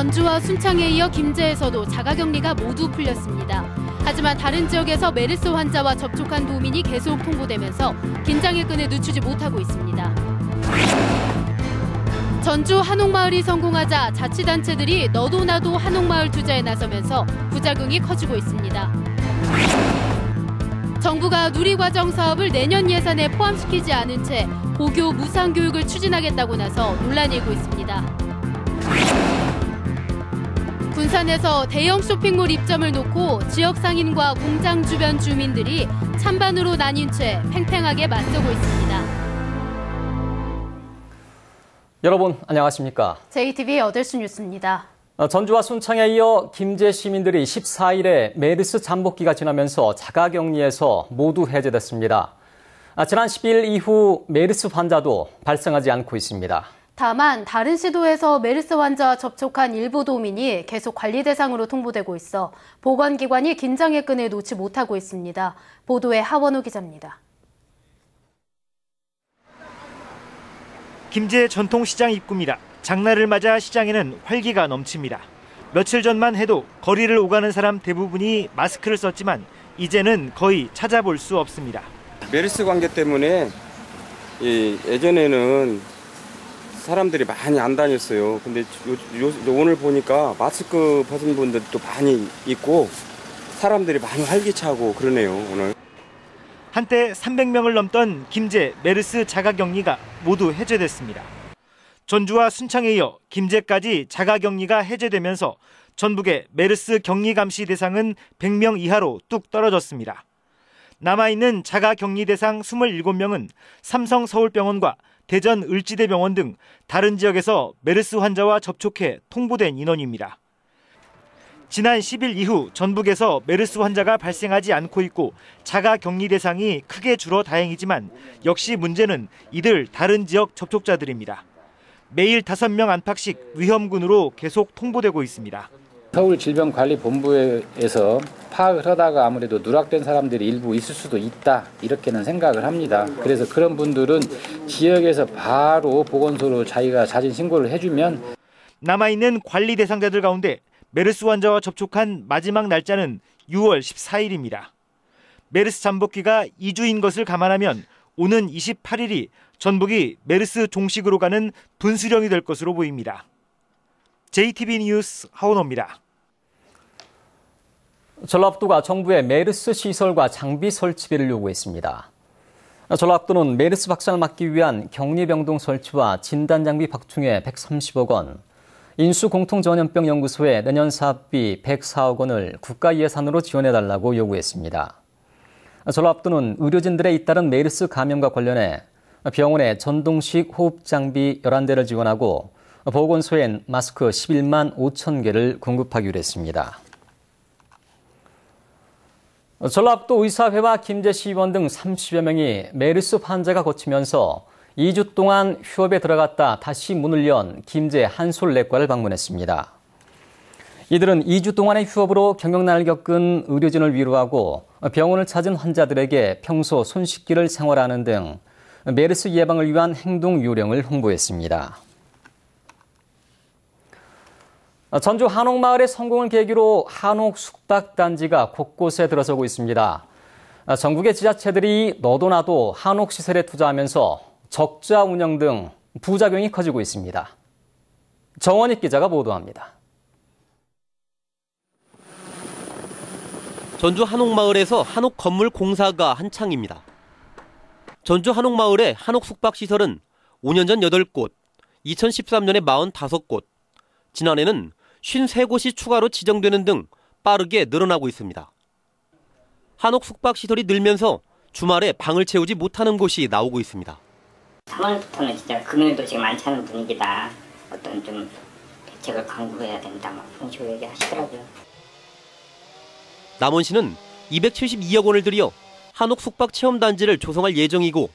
전주와 순창에 이어 김제에서도 자가격리가 모두 풀렸습니다. 하지만 다른 지역에서 메르스 환자와 접촉한 도민이 계속 통보되면서 긴장의 끈을 늦추지 못하고 있습니다. 전주 한옥마을이 성공하자 자치단체들이 너도 나도 한옥마을 투자에 나서면서 부작용이 커지고 있습니다. 정부가 누리과정 사업을 내년 예산에 포함시키지 않은 채 고교 무상교육을 추진하겠다고 나서 논란이 일고 있습니다. 군산에서 대형 쇼핑몰 입점을 놓고 지역 상인과 공장 주변 주민들이 찬반으로 나뉜 채 팽팽하게 맞서고 있습니다. 여러분 안녕하십니까? JTBC 8시 뉴스입니다. 전주와 순창에 이어 김제 시민들이 14일에 메르스 잠복기가 지나면서 자가격리에서 모두 해제됐습니다. 지난 10일 이후 메르스 환자도 발생하지 않고 있습니다. 다만 다른 시도에서 메르스 환자와 접촉한 일부 도민이 계속 관리 대상으로 통보되고 있어 보건기관이 긴장의 끈을 놓지 못하고 있습니다. 보도에 하원우 기자입니다. 김제 전통시장 입구입니다. 장날을 맞아 시장에는 활기가 넘칩니다. 며칠 전만 해도 거리를 오가는 사람 대부분이 마스크를 썼지만 이제는 거의 찾아볼 수 없습니다. 메르스 관계 때문에 예전에는 사람들이 많이 안 다녔어요. 근데 오늘 보니까 마스크 벗은 분들도 많이 있고 사람들이 많이 활기차고 그러네요, 오늘. 한때 300명을 넘던 김제 메르스 자가격리가 모두 해제됐습니다. 전주와 순창에 이어 김제까지 자가격리가 해제되면서 전북의 메르스 격리 감시 대상은 100명 이하로 뚝 떨어졌습니다. 남아있는 자가격리 대상 27명은 삼성 서울병원과 대전 을지대병원 등 다른 지역에서 메르스 환자와 접촉해 통보된 인원입니다. 지난 10일 이후 전북에서 메르스 환자가 발생하지 않고 있고 자가격리 대상이 크게 줄어 다행이지만 역시 문제는 이들 다른 지역 접촉자들입니다. 매일 5명 안팎씩 위험군으로 계속 통보되고 있습니다. 서울질병관리본부에서 파악을 하다가 아무래도 누락된 사람들이 일부 있을 수도 있다 이렇게는 생각을 합니다. 그래서 그런 분들은 지역에서 바로 보건소로 자기가 자진 신고를 해주면 남아있는 관리 대상자들 가운데 메르스 환자와 접촉한 마지막 날짜는 6월 14일입니다. 메르스 잠복기가 2주인 것을 감안하면 오는 28일이 전북이 메르스 종식으로 가는 분수령이 될 것으로 보입니다. JTBC 뉴스 하원호입니다. 전라북도가 정부의 메르스 시설과 장비 설치비를 요구했습니다. 전라북도는 메르스 확산을 막기 위한 격리병동 설치와 진단장비 확충에 130억 원, 인수공통전염병연구소에 내년 사업비 104억 원을 국가 예산으로 지원해달라고 요구했습니다. 전라북도는 의료진들의 잇따른 메르스 감염과 관련해 병원에 전동식 호흡장비 11대를 지원하고 보건소엔 마스크 11만 5천 개를 공급하기로 했습니다. 전라북도 의사회와 김제시의원 등 30여 명이 메르스 환자가 거치면서 2주 동안 휴업에 들어갔다 다시 문을 연 김제 한솔내과를 방문했습니다. 이들은 2주 동안의 휴업으로 경영난을 겪은 의료진을 위로하고 병원을 찾은 환자들에게 평소 손 씻기를 생활하는 등 메르스 예방을 위한 행동 요령을 홍보했습니다. 전주 한옥마을의 성공을 계기로 한옥 숙박단지가 곳곳에 들어서고 있습니다. 전국의 지자체들이 너도 나도 한옥 시설에 투자하면서 적자 운영 등 부작용이 커지고 있습니다. 정원익 기자가 보도합니다. 전주 한옥마을에서 한옥 건물 공사가 한창입니다. 전주 한옥마을의 한옥 숙박시설은 5년 전 8곳, 2013년에 45곳, 지난해는 53곳이 추가로 지정되는 등 빠르게 늘어나고 있습니다. 한옥 숙박시설이 늘면서 주말에 방을 채우지 못하는 곳이 나오고 있습니다. 3월부터는 진짜 금요일도 지금 안 차는 분위기다. 어떤 좀 대책을 강구해야 된다. 막 그런 식으로 얘기하시더라고요. 남원시는 272억 원을 들여 한옥 숙박 체험단지를 조성할 예정이고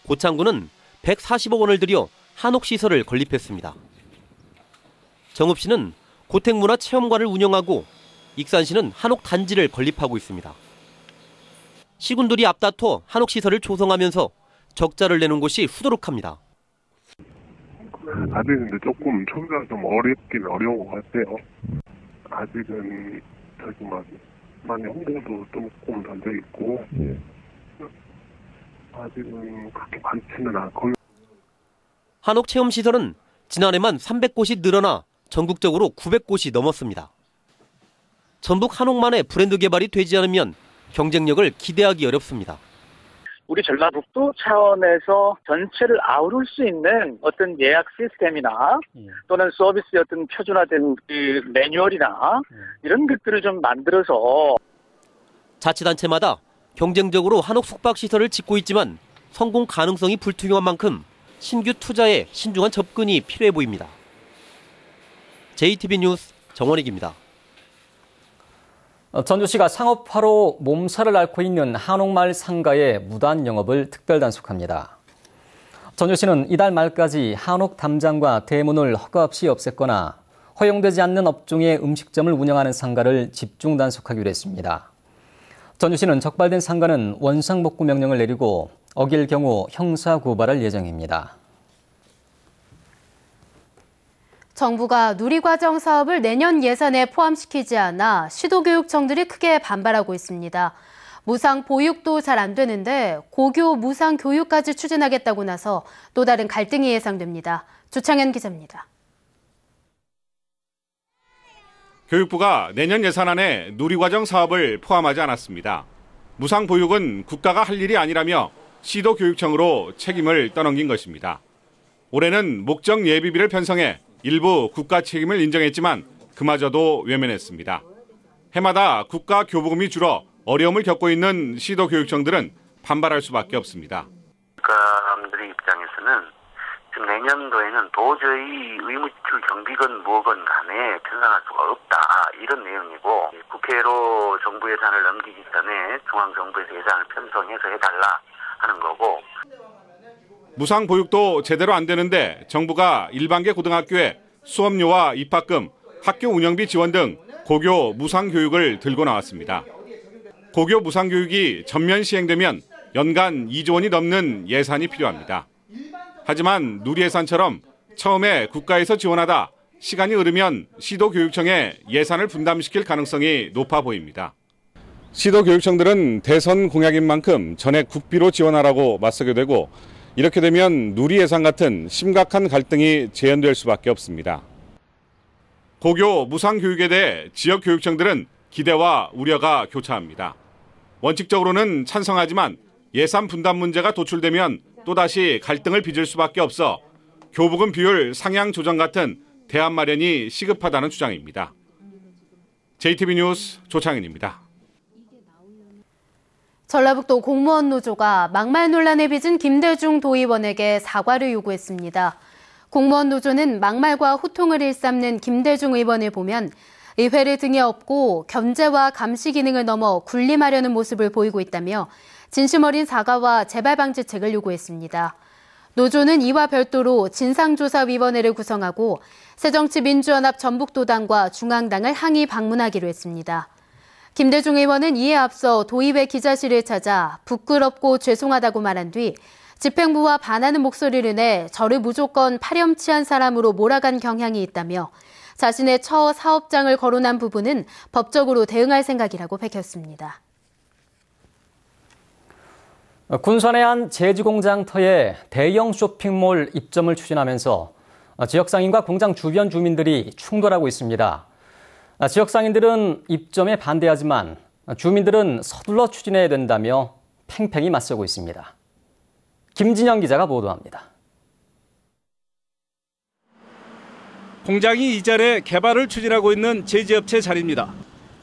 고창군은 140억 원을 들여 한옥 시설을 건립했습니다. 정읍시는 고택문화 체험관을 운영하고 익산시는 한옥 단지를 건립하고 있습니다. 시군들이 앞다퉈 한옥 시설을 조성하면서 적자를 내는 곳이 후두룩합니다. 아직 근데 조금 초기가 좀 어렵긴 어려운 것 같아요. 아직은 저기 막 많이 홍보도 조금 덜 돼 있고 아직은 그렇게 많지는 않고. 한옥 체험 시설은 지난해만 300곳이 늘어나 전국적으로 900곳이 넘었습니다. 전북 한옥만의 브랜드 개발이 되지 않으면 경쟁력을 기대하기 어렵습니다. 우리 전라북도 차원에서 전체를 아우를 수 있는 어떤 예약 시스템이나 또는 서비스의 어떤 표준화된 그 매뉴얼이나 이런 것들을 좀 만들어서 자치단체마다 경쟁적으로 한옥 숙박시설을 짓고 있지만 성공 가능성이 불투명한 만큼 신규 투자에 신중한 접근이 필요해 보입니다. JTB 뉴스 정원익입니다. 전주시가 상업화로 몸살을 앓고 있는 한옥마을 상가의 무단 영업을 특별 단속합니다. 전주시는 이달 말까지 한옥 담장과 대문을 허가 없이 없앴거나 허용되지 않는 업종의 음식점을 운영하는 상가를 집중 단속하기로 했습니다. 전주시는 적발된 상가는 원상복구 명령을 내리고 어길 경우 형사고발할 예정입니다. 정부가 누리과정 사업을 내년 예산에 포함시키지 않아 시도교육청들이 크게 반발하고 있습니다. 무상 보육도 잘 안 되는데 고교 무상 교육까지 추진하겠다고 나서 또 다른 갈등이 예상됩니다. 주창현 기자입니다. 교육부가 내년 예산안에 누리과정 사업을 포함하지 않았습니다. 무상 보육은 국가가 할 일이 아니라며 시도교육청으로 책임을 떠넘긴 것입니다. 올해는 목적 예비비를 편성해 일부 국가 책임을 인정했지만 그마저도 외면했습니다. 해마다 국가 교부금이 줄어 어려움을 겪고 있는 시도교육청들은 반발할 수밖에 없습니다. 국가들의 입장에서는 지금 내년도에는 도저히 의무지출 경비건 뭐건 간에 편성할 수가 없다, 이런 내용이고, 국회로 정부 예산을 넘기기 전에 중앙정부에서 예산을 편성해서 해달라 하는 거고. 무상 보육도 제대로 안 되는데 정부가 일반계 고등학교에 수업료와 입학금, 학교 운영비 지원 등 고교 무상 교육을 들고 나왔습니다. 고교 무상 교육이 전면 시행되면 연간 2조 원이 넘는 예산이 필요합니다. 하지만 누리예산처럼 처음에 국가에서 지원하다 시간이 흐르면 시도교육청에 예산을 분담시킬 가능성이 높아 보입니다. 시도교육청들은 대선 공약인 만큼 전액 국비로 지원하라고 맞서게 되고, 이렇게 되면 누리예산 같은 심각한 갈등이 재현될 수밖에 없습니다. 고교 무상교육에 대해 지역교육청들은 기대와 우려가 교차합니다. 원칙적으로는 찬성하지만 예산 분담 문제가 도출되면 또다시 갈등을 빚을 수밖에 없어 교부금 비율 상향 조정 같은 대안 마련이 시급하다는 주장입니다. JTB 뉴스 조창현입니다. 전라북도 공무원 노조가 막말 논란에 빚은 김대중 도의원에게 사과를 요구했습니다. 공무원 노조는 막말과 호통을 일삼는 김대중 의원을 보면 의회를 등에 업고 견제와 감시 기능을 넘어 군림하려는 모습을 보이고 있다며 진심 어린 사과와 재발 방지책을 요구했습니다. 노조는 이와 별도로 진상조사위원회를 구성하고 새정치민주연합 전북도당과 중앙당을 항의 방문하기로 했습니다. 김대중 의원은 이에 앞서 도의회 기자실을 찾아 부끄럽고 죄송하다고 말한 뒤 집행부와 반하는 목소리를 내 저를 무조건 파렴치한 사람으로 몰아간 경향이 있다며 자신의 처 사업장을 거론한 부분은 법적으로 대응할 생각이라고 밝혔습니다. 군산의 한 제주공장터에 대형 쇼핑몰 입점을 추진하면서 지역 상인과 공장 주변 주민들이 충돌하고 있습니다. 지역 상인들은 입점에 반대하지만 주민들은 서둘러 추진해야 된다며 팽팽히 맞서고 있습니다. 김진영 기자가 보도합니다. 공장이 이전에 개발을 추진하고 있는 제지업체 자리입니다.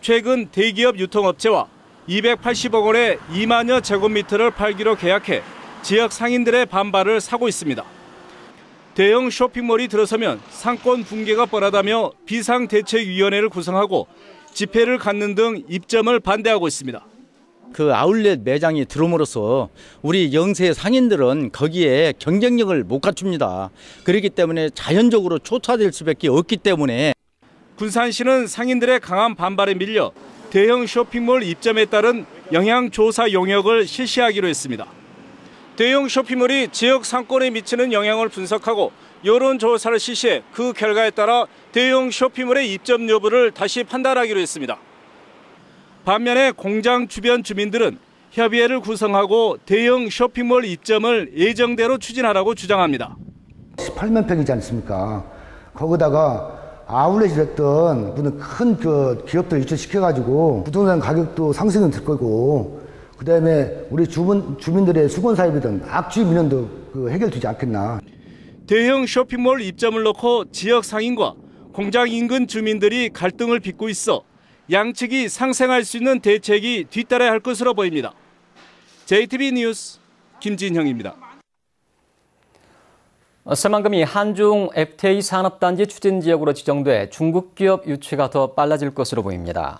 최근 대기업 유통업체와 280억 원의 2만여 제곱미터를 팔기로 계약해 지역 상인들의 반발을 사고 있습니다. 대형 쇼핑몰이 들어서면 상권 붕괴가 뻔하다며 비상대책위원회를 구성하고 집회를 갖는 등 입점을 반대하고 있습니다. 그 아울렛 매장이 들어옴으로써 우리 영세 상인들은 거기에 경쟁력을 못 갖춥니다. 그렇기 때문에 자연적으로 초토화될 수밖에 없기 때문에 군산시는 상인들의 강한 반발에 밀려 대형 쇼핑몰 입점에 따른 영향조사 용역을 실시하기로 했습니다. 대형 쇼핑몰이 지역 상권에 미치는 영향을 분석하고 여론조사를 실시해 그 결과에 따라 대형 쇼핑몰의 입점 여부를 다시 판단하기로 했습니다. 반면에 공장 주변 주민들은 협의회를 구성하고 대형 쇼핑몰 입점을 예정대로 추진하라고 주장합니다. 18만 평이지 않습니까? 거기다가 아울렛이 됐던 무슨 큰 기업들을 유치시켜가지고 부동산 가격도 상승은 될 거고, 그다음에 우리 주민들의 수건 사입이든 악취 민원도 해결되지 않겠나. 대형 쇼핑몰 입점을 놓고 지역 상인과 공장 인근 주민들이 갈등을 빚고 있어 양측이 상생할 수 있는 대책이 뒤따라야 할 것으로 보입니다. JTB 뉴스 김진형입니다. 새만금이 한중 FTA 산업단지 추진 지역으로 지정돼 중국 기업 유치가 더 빨라질 것으로 보입니다.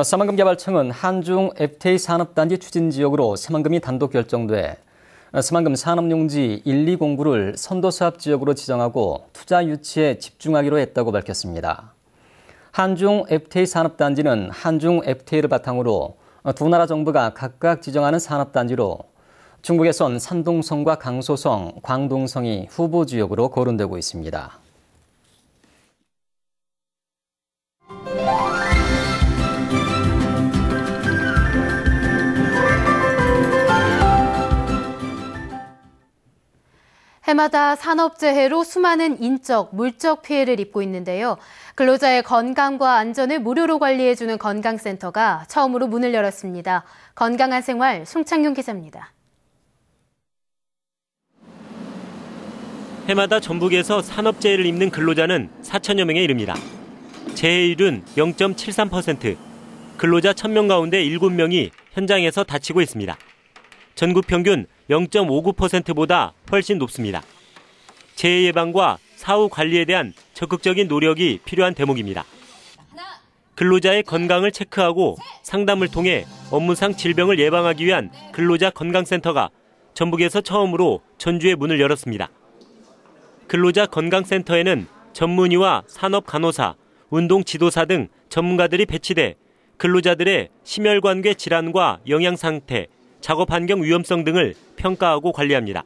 새만금 개발청은 한중 FTA 산업단지 추진 지역으로 새만금이 단독 결정돼 새만금 산업용지 1, 2공구를 선도사업 지역으로 지정하고 투자 유치에 집중하기로 했다고 밝혔습니다. 한중 FTA 산업단지는 한중 FTA를 바탕으로 두 나라 정부가 각각 지정하는 산업단지로 중국에선 산동성과 강소성, 광동성이 후보 지역으로 거론되고 있습니다. 해마다 산업재해로 수많은 인적, 물적 피해를 입고 있는데요. 근로자의 건강과 안전을 무료로 관리해주는 건강센터가 처음으로 문을 열었습니다. 건강한 생활, 송창윤 기자입니다. 해마다 전북에서 산업재해를 입는 근로자는 4천여 명에 이릅니다. 재해율은 0.73%, 근로자 1,000명 가운데 7명이 현장에서 다치고 있습니다. 전국 평균 0.59%보다 훨씬 높습니다. 재해 예방과 사후 관리에 대한 적극적인 노력이 필요한 대목입니다. 근로자의 건강을 체크하고 상담을 통해 업무상 질병을 예방하기 위한 근로자 건강센터가 전북에서 처음으로 전주에 문을 열었습니다. 근로자 건강센터에는 전문의와 산업간호사, 운동지도사 등 전문가들이 배치돼 근로자들의 심혈관계 질환과 영양 상태, 작업 환경 위험성 등을 평가하고 관리합니다.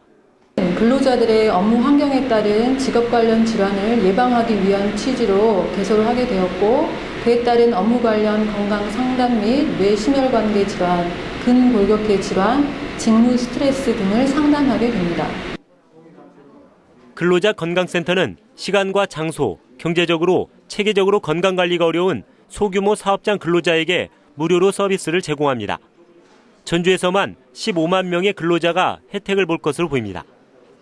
근로자들의 업무 환경에 따른 직업 관련 질환을 예방하기 위한 취지로 개소를 하게 되었고, 그에 따른 업무 관련 건강 상담 및 뇌 심혈관계 질환, 근골격계 질환, 직무 스트레스 등을 상담하게 됩니다. 근로자 건강센터는 시간과 장소, 경제적으로 체계적으로 건강관리가 어려운 소규모 사업장 근로자에게 무료로 서비스를 제공합니다. 전주에서만 15만 명의 근로자가 혜택을 볼 것으로 보입니다.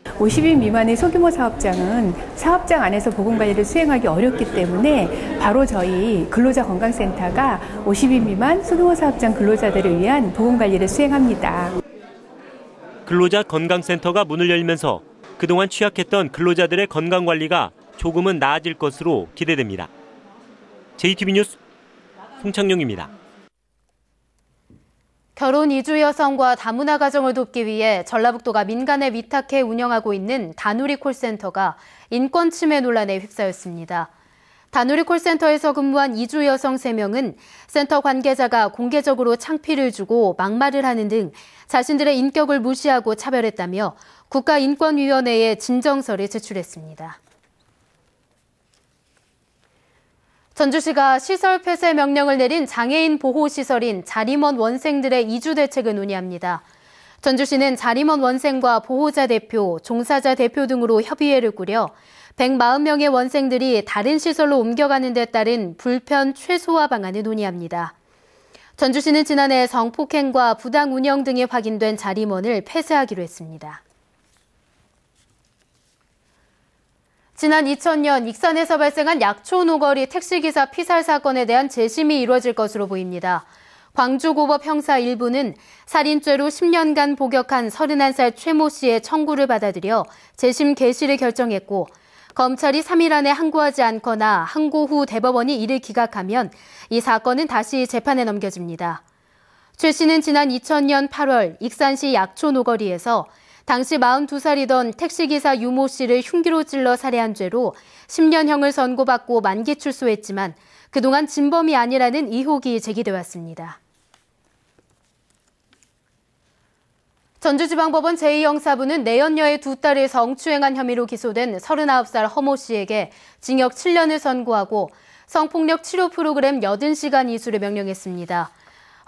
50인 미만의 소규모 사업장은 사업장 안에서 보건관리를 수행하기 어렵기 때문에 바로 저희 근로자 건강센터가 50인 미만 소규모 사업장 근로자들을 위한 보건관리를 수행합니다. 근로자 건강센터가 문을 열면서 그동안 취약했던 근로자들의 건강관리가 조금은 나아질 것으로 기대됩니다. JTB 뉴스 송창용입니다. 결혼 이주 여성과 다문화 가정을 돕기 위해 전라북도가 민간에 위탁해 운영하고 있는 다누리 콜센터가 인권 침해 논란에 휩싸였습니다. 다누리 콜센터에서 근무한 이주 여성 3명은 센터 관계자가 공개적으로 창피를 주고 막말을 하는 등 자신들의 인격을 무시하고 차별했다며 국가인권위원회에 진정서를 제출했습니다. 전주시가 시설 폐쇄 명령을 내린 장애인 보호시설인 자림원 원생들의 이주 대책을 논의합니다. 전주시는 자림원 원생과 보호자 대표, 종사자 대표 등으로 협의회를 꾸려 140명의 원생들이 다른 시설로 옮겨가는 데 따른 불편 최소화 방안을 논의합니다. 전주시는 지난해 성폭행과 부당 운영 등이 확인된 자림원을 폐쇄하기로 했습니다. 지난 2000년 익산에서 발생한 약초 노거리 택시기사 피살 사건에 대한 재심이 이루어질 것으로 보입니다. 광주고법 형사 1부는 살인죄로 10년간 복역한 31살 최모 씨의 청구를 받아들여 재심 개시를 결정했고, 검찰이 3일 안에 항고하지 않거나 항고 후 대법원이 이를 기각하면 이 사건은 다시 재판에 넘겨집니다. 최 씨는 지난 2000년 8월 익산시 약초 노거리에서 당시 42살이던 택시기사 유모 씨를 흉기로 찔러 살해한 죄로 10년형을 선고받고 만기 출소했지만 그동안 진범이 아니라는 의혹이 제기돼 왔습니다. 전주지방법원 제2형사부는 내연녀의 두 딸을 성추행한 혐의로 기소된 39살 허 모 씨에게 징역 7년을 선고하고 성폭력 치료 프로그램 80시간 이수를 명령했습니다.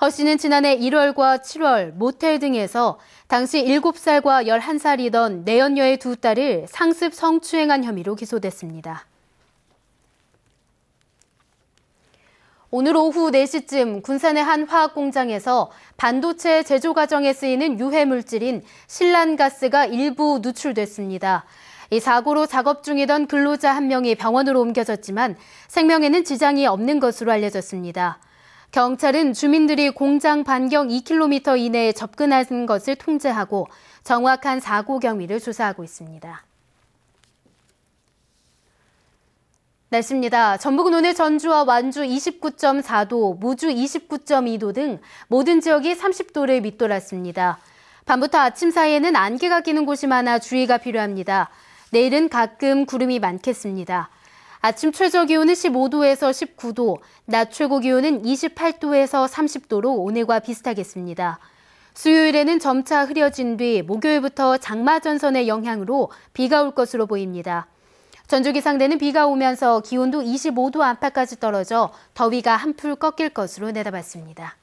허 씨는 지난해 1월과 7월 모텔 등에서 당시 7살과 11살이던 내연녀의 두 딸을 상습 성추행한 혐의로 기소됐습니다. 오늘 오후 4시쯤 군산의 한 화학공장에서 반도체 제조 과정에 쓰이는 유해 물질인 실란가스가 일부 누출됐습니다. 이 사고로 작업 중이던 근로자 한 명이 병원으로 옮겨졌지만 생명에는 지장이 없는 것으로 알려졌습니다. 경찰은 주민들이 공장 반경 2km 이내에 접근하는 것을 통제하고 정확한 사고 경위를 조사하고 있습니다. 날씨입니다. 전북은 오늘 전주와 완주 29.4도, 무주 29.2도 등 모든 지역이 30도를 밑돌았습니다. 밤부터 아침 사이에는 안개가 끼는 곳이 많아 주의가 필요합니다. 내일은 가끔 구름이 많겠습니다. 아침 최저 기온은 15도에서 19도, 낮 최고 기온은 28도에서 30도로 오늘과 비슷하겠습니다. 수요일에는 점차 흐려진 뒤 목요일부터 장마 전선의 영향으로 비가 올 것으로 보입니다. 전주 기상대는 비가 오면서 기온도 25도 안팎까지 떨어져 더위가 한풀 꺾일 것으로 내다봤습니다.